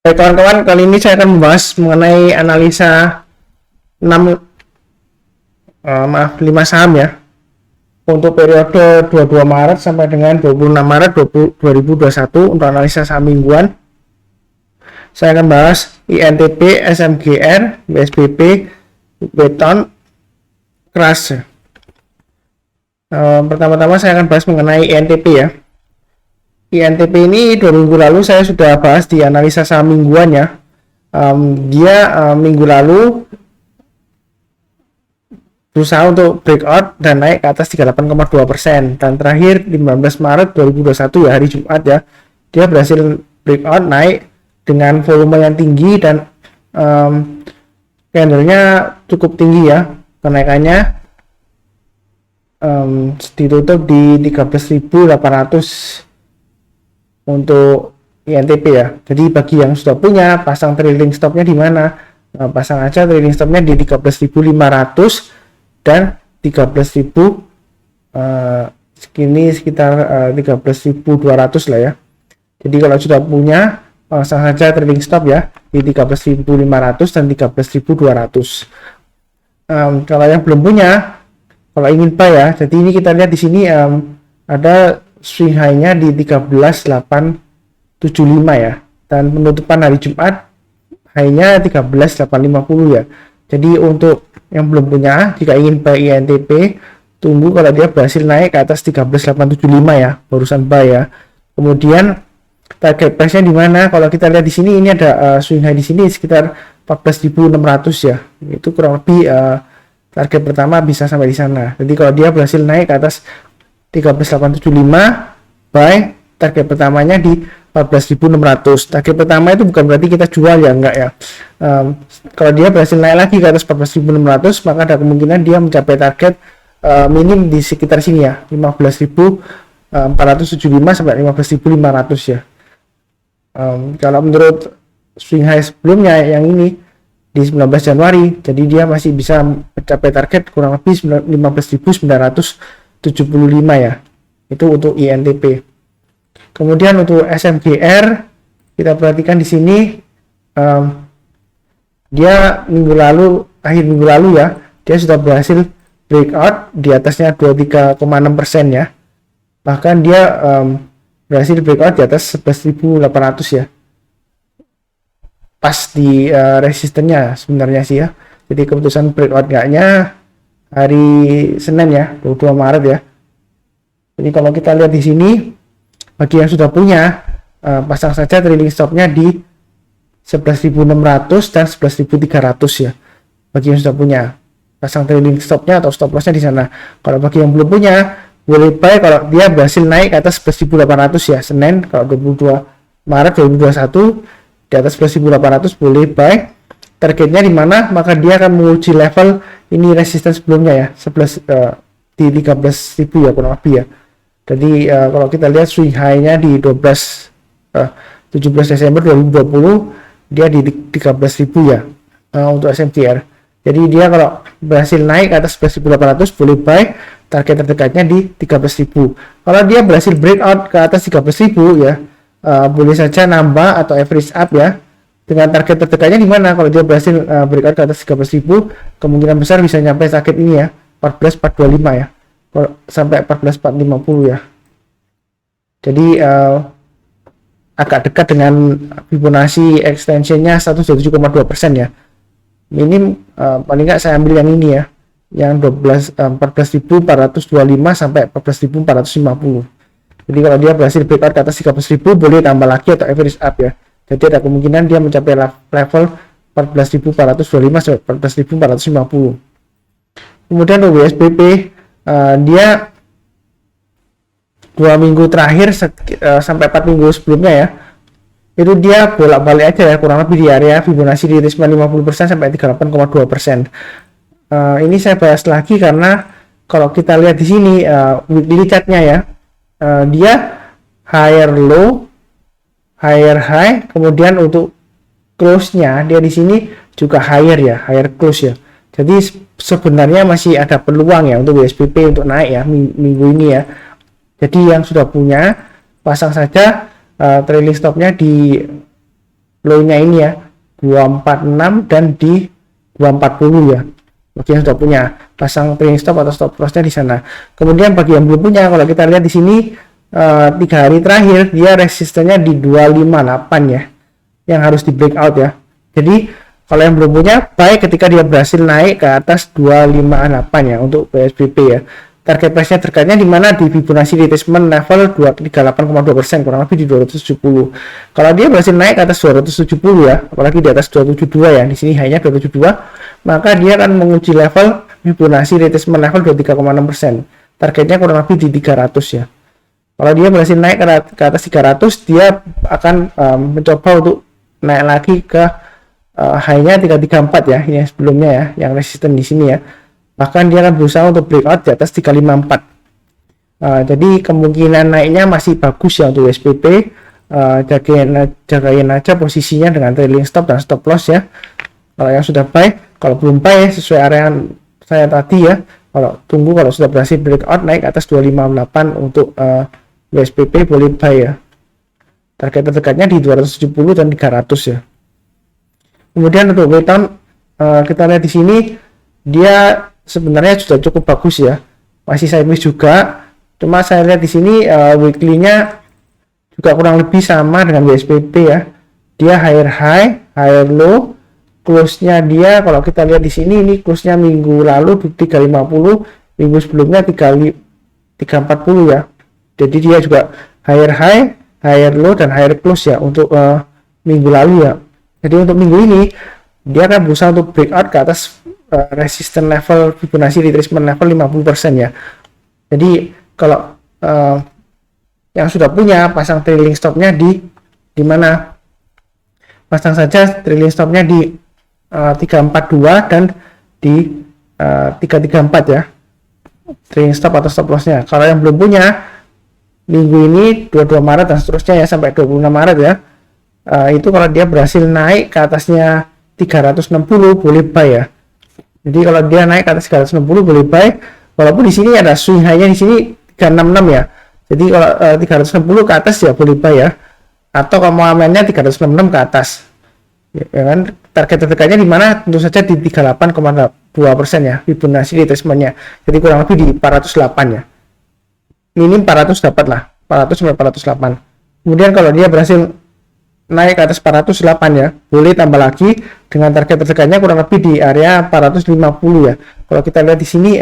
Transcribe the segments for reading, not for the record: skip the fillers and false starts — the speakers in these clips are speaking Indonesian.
Baik kawan-kawan, kali ini saya akan membahas mengenai analisa 5 saham ya untuk periode 22 Maret sampai dengan 26 Maret 2021 untuk analisa saham mingguan. Saya akan bahas INTP, SMGR, BSBP, Beton, Crush. Pertama-tama saya akan bahas mengenai INTP ya. INTP ini 2 minggu lalu saya sudah bahas di analisa saham mingguan ya. Minggu lalu berusaha untuk breakout dan naik ke atas 38,2%, dan terakhir 15 Maret 2021 ya, hari Jumat ya, dia berhasil breakout naik dengan volume yang tinggi dan candlenya cukup tinggi ya. Kenaikannya ditutup di 13.800 untuk INTP ya. Jadi bagi yang sudah punya, pasang trailing stopnya di mana? Pasang aja trailing stopnya di 13.500 dan 13.000, segini sekitar 13.200 lah ya. Jadi kalau sudah punya, pasang saja trailing stop ya di 13.500 dan 13.200. Kalau yang belum punya, kalau ingin buy ya, jadi ini kita lihat di sini ada swing high-nya di 13.875 ya, dan penutupan hari Jumat high-nya 13.850 ya. Jadi untuk yang belum punya, jika ingin buy INTP, tunggu kalau dia berhasil naik ke atas 13.875 ya, barusan buy ya. Kemudian target price-nya di mana? Kalau kita lihat di sini, ini ada swing high di sini sekitar 14.600 ya. Itu kurang lebih target pertama bisa sampai di sana. Jadi kalau dia berhasil naik ke atas 13.875, buy, target pertamanya di 14.600. Target pertama itu bukan berarti kita jual ya, enggak ya. Kalau dia berhasil naik lagi ke atas 14.600, maka ada kemungkinan dia mencapai target minim di sekitar sini ya, 15.475 sampai 15.500 ya. Kalau menurut swing high sebelumnya yang ini di 19 Januari, jadi dia masih bisa mencapai target kurang lebih 15.975 ya. Itu untuk INTP. Kemudian untuk SMGR, kita perhatikan di sini, dia akhir minggu lalu ya, dia sudah berhasil breakout di atasnya 23,6% ya. Bahkan dia berhasil breakout di atas 11.800 ya. Pas di resistennya sebenarnya sih ya. Jadi keputusan breakout enggaknya hari Senin ya, 22 Maret ya. Jadi kalau kita lihat di sini, bagi yang sudah punya, pasang saja trailing stopnya di 11.600 dan 11.300 ya. Bagi yang sudah punya, pasang trailing stopnya atau stop lossnya di sana. Kalau bagi yang belum punya, boleh buy kalau dia berhasil naik ke atas 11.800 ya, Senin kalau 22 Maret 2021 di atas 11.800 boleh buy. Targetnya di mana? Maka dia akan menguji level ini resisten sebelumnya ya, 11 di 13.000 ya kurang lebih ya. Jadi kalau kita lihat swing high-nya di 17 Desember 2020, dia di 13.000 ya untuk SMGR. Jadi dia kalau berhasil naik ke atas 11.800 boleh buy, target terdekatnya di 13.000. Kalau dia berhasil breakout ke atas 13.000 ya, boleh saja nambah atau average up ya. Dengan target terdekatnya di mana? Kalau dia berhasil breakout ke atas 13.000, kemungkinan besar bisa nyampe target ini ya, 14.425 ya. Sampai 14.450 ya. Jadi agak dekat dengan Fibonacci extensionnya 127,2% ya. Minim paling nggak saya ambil yang ini ya, yang 14.425 sampai 14.450. Jadi kalau dia berhasil breakout ke atas 13.000 boleh tambah lagi atau average up ya. Jadi ada kemungkinan dia mencapai level 14.425 sampai 14.450. Kemudian untuk BSBP, dia 2 minggu terakhir sampai 4 minggu sebelumnya ya, itu dia bolak-balik aja ya, kurang lebih di area Fibonacci di 50% sampai 38,2%. Ini saya bahas lagi karena kalau kita lihat di sini weekly chart-nya ya, dia higher low, higher high, kemudian untuk close-nya dia di sini juga higher ya, higher close ya. Jadi sebenarnya masih ada peluang ya untuk BSBP untuk naik ya minggu ini ya. Jadi yang sudah punya, pasang saja trailing stopnya di low-nya ini ya 246 dan di 240 ya. Bagi yang sudah punya, pasang trailing stop atau stop lossnya di sana. Kemudian bagi yang belum punya, kalau kita lihat di sini 3 hari terakhir dia resistennya di 258 ya, yang harus di breakout ya. Jadi kalau yang belum punya, baik ketika dia berhasil naik ke atas 258 ya untuk PSBP ya. Target price-nya terkatnya di mana di Fibonacci retracement level 238,2%, kurang lebih di 270. Kalau dia berhasil naik ke atas 270 ya, apalagi di atas 272 ya, di sini hanya 272, maka dia akan menguji level Fibonacci retracement level 23,6%. Targetnya kurang lebih di 300 ya. Kalau dia berhasil naik ke atas 300, dia akan mencoba untuk naik lagi ke high-nya 334 ya, ini sebelumnya ya, yang resisten di sini ya. Bahkan dia akan berusaha untuk breakout di atas 354. Jadi kemungkinan naiknya masih bagus ya untuk SPP. Jagain aja posisinya dengan trailing stop dan stop loss ya. Kalau yang sudah buy, kalau belum buy sesuai area saya tadi ya, kalau tunggu kalau sudah berhasil breakout naik ke atas 258 untuk USPP boleh buy ya. Target terdekatnya di 270 dan 300 ya. Kemudian untuk Waiton kita lihat di sini dia sebenarnya sudah cukup bagus ya, masih sideways juga. Cuma saya lihat di sini weekly-nya juga kurang lebih sama dengan WSPP ya. Dia higher high, higher low, close-nya dia kalau kita lihat di sini ini close-nya minggu lalu di 350, minggu sebelumnya 340 ya. Jadi dia juga higher high, higher low dan higher close ya untuk minggu lalu ya. Jadi untuk minggu ini dia akan berusaha untuk breakout ke atas resistance level Fibonacci retracement level 50% ya. Jadi kalau yang sudah punya, pasang trailing stopnya di mana? Pasang saja trailing stopnya di 342 dan di 334 ya. Trailing stop atau stop lossnya. Kalau yang belum punya, minggu ini 22 Maret dan seterusnya ya sampai 26 Maret ya. Itu kalau dia berhasil naik ke atasnya 360 boleh buy ya. Jadi kalau dia naik ke atas 360 boleh buy, walaupun di sini ada swing high-nya di sini 366 ya. Jadi kalau 360 ke atas ya boleh buy ya. Atau kalau mau amennya 366 ke atas. Ya kan, target terdekatnya di mana? Tentu saja di 38,2% ya Fibonacci retracement-nya. Jadi kurang lebih di 408 ya. Minim 400 dapat lah, 400 sampai 408. Kemudian kalau dia berhasil naik ke atas 408 ya, boleh tambah lagi dengan target terdekatnya kurang lebih di area 450 ya. Kalau kita lihat di sini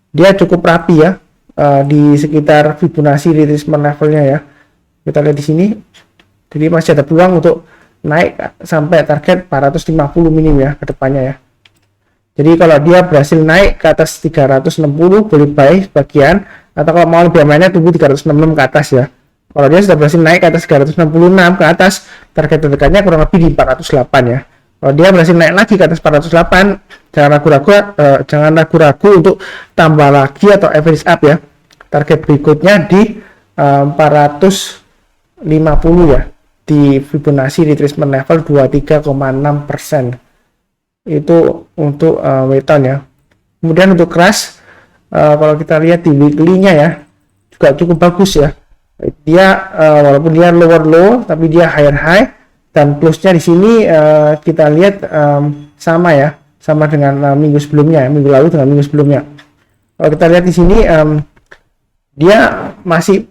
dia cukup rapi ya, di sekitar Fibonacci retracement levelnya ya. Kita lihat di sini, jadi masih ada peluang untuk naik sampai target 450 minim ya ke depannya ya. Jadi kalau dia berhasil naik ke atas 360 boleh buy sebagian, atau kalau mau lebih amannya tunggu 366 ke atas ya. Kalau dia sudah berhasil naik ke atas 366 ke atas, target terdekatnya kurang lebih di 408 ya. Kalau dia berhasil naik lagi ke atas 408, jangan ragu-ragu untuk tambah lagi atau average up ya. Target berikutnya di 450 ya, di Fibonacci retracement level 23,6%. Itu untuk Waiton ya. Kemudian untuk Crash, kalau kita lihat di weekly-nya ya, juga cukup bagus ya. Dia walaupun dia lower low tapi dia higher high, dan close-nya di sini kita lihat sama ya, sama dengan minggu sebelumnya, minggu lalu dengan minggu sebelumnya. Kalau kita lihat di sini dia masih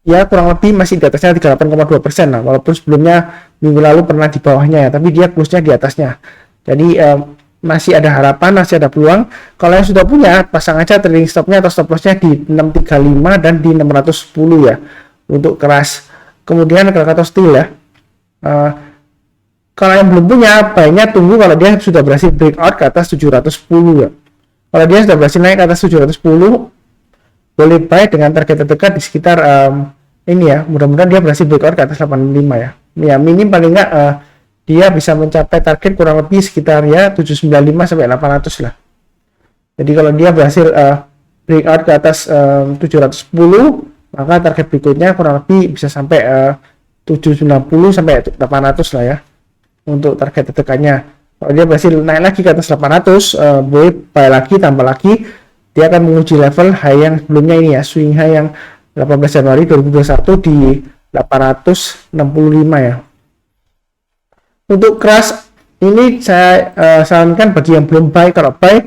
ya kurang lebih masih di atasnya 38,2% lah, walaupun sebelumnya minggu lalu pernah di bawahnya ya, tapi dia close-nya di atasnya. Jadi masih ada harapan, masih ada peluang. Kalau yang sudah punya, pasang aja trailing stopnya atau stop lossnya di 635 dan di 610 ya untuk Keras. Kemudian Krakatau Steel ya, kalau yang belum punya, baiknya tunggu kalau dia sudah berhasil breakout ke atas 710 ya. Kalau dia sudah berhasil naik ke atas 710, boleh buy dengan target terdekat di sekitar ini ya. Mudah-mudahan dia berhasil breakout ke atas 85 ya. Ya minim paling enggak dia bisa mencapai target kurang lebih sekitar ya 795 sampai 800 lah. Jadi kalau dia berhasil breakout ke atas 710, maka target berikutnya kurang lebih bisa sampai 790 sampai 800 lah ya untuk target terdekannya. Kalau dia berhasil naik lagi ke atas 800, boleh buy lagi, tambah lagi. Dia akan menguji level high yang sebelumnya ini ya, swing high yang 18 Januari 2021 di 865 ya. Untuk crush ini saya sarankan bagi yang belum buy, kalau buy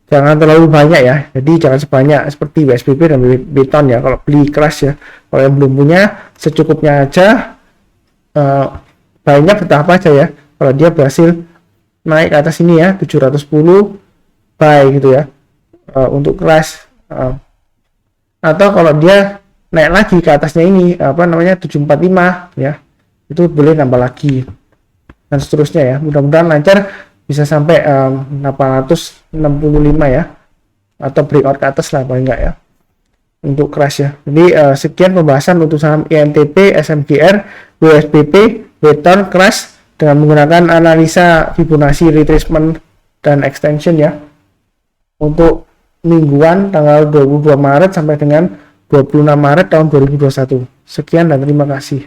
jangan terlalu banyak ya, jadi jangan sebanyak seperti WSBB dan Beton ya kalau beli crush ya. Kalau yang belum punya secukupnya aja, buy-nya bertahap aja ya. Kalau dia berhasil naik ke atas ini ya 710 buy gitu ya untuk crush, atau kalau dia naik lagi ke atasnya ini apa namanya 745 ya, itu boleh nambah lagi dan seterusnya ya. Mudah-mudahan lancar bisa sampai 865 ya, atau breakout ke atas lah paling enggak ya untuk crash ya. Jadi sekian pembahasan untuk saham INTP, SMGR, WSBP, Beton, crash dengan menggunakan analisa Fibonacci, retracement dan extension ya untuk mingguan tanggal 22 Maret sampai dengan 26 Maret tahun 2021. Sekian dan terima kasih.